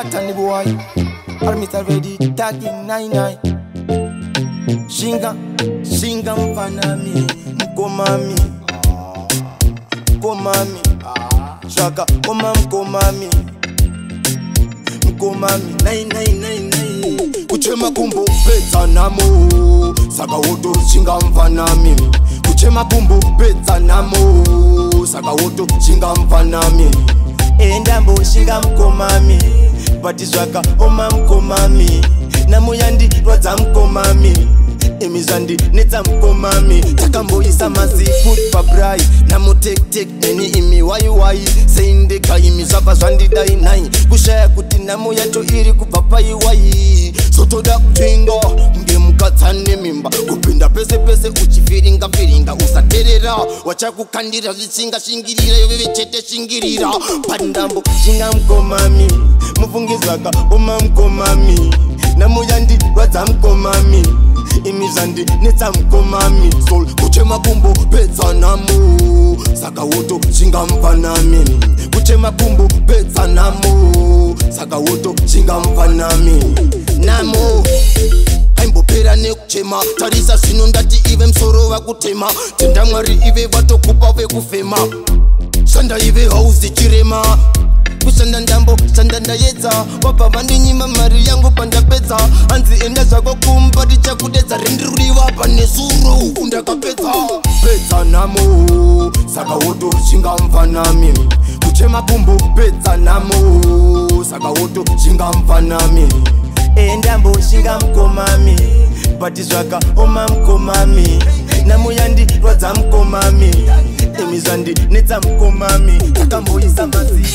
Batani boy, Armita ready, tagging 99. Shinga mfanami, mkomami, mkomami, shaka oma mkomami, mkomami, 9999. Kuchema kumbu peta namo, saka woto shinga mfanami. Kuchema kumbu peta namo, saka woto shinga mfanami. Endambo shinga mkomami, batizwaka oma mkomami. Namuyandi rwadza mkomami, emizandi neta mkomami. Takamboyisa masi food pabrai, namu tek neni imi wai seindeka imi zava zvandidai nai. Kushaya kuti namu yacho iri kubva paiwai. Sotoda kutenga nge mukatsane mimba, kupinda pese uchifiringa usaterera. Wachakukandira zvichinga shingirira, yoveve chete shingirira. Pandambo shinga mkomami, mufungizwaka oma mkomami. Namuyandi rwadza mkomami, imizandi neta mkomami. Soul kuchema kumbo pedza namo, saka woto shinga mfanami. Kuchema kumbo pedza namo, saka woto shinga mfanami. Namo aimbopera nekuchema, tarisa zvino ndati ive msoro vakutema. Tenda Mwari ive vatokupa vekufema, shanda ive hauzi chirema. Kushanda ndambo, shanda ndayedza, wabva vandinyima mari yangu pandapedza. Hanzi enda zvako kumba tichakudedza, rendiruriwa pane zuro undakapedza. Pedza namo, saka woto shinga mfanami. Kuchema kumbu pedza namo, saka woto shinga mfanami. Endambo shinga mkomami, batizwaka oma mkomami. Namuyandi rwadza mkomami, emizandi neta mkomami. Takamboyisa masi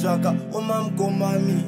shaka oma mkomami.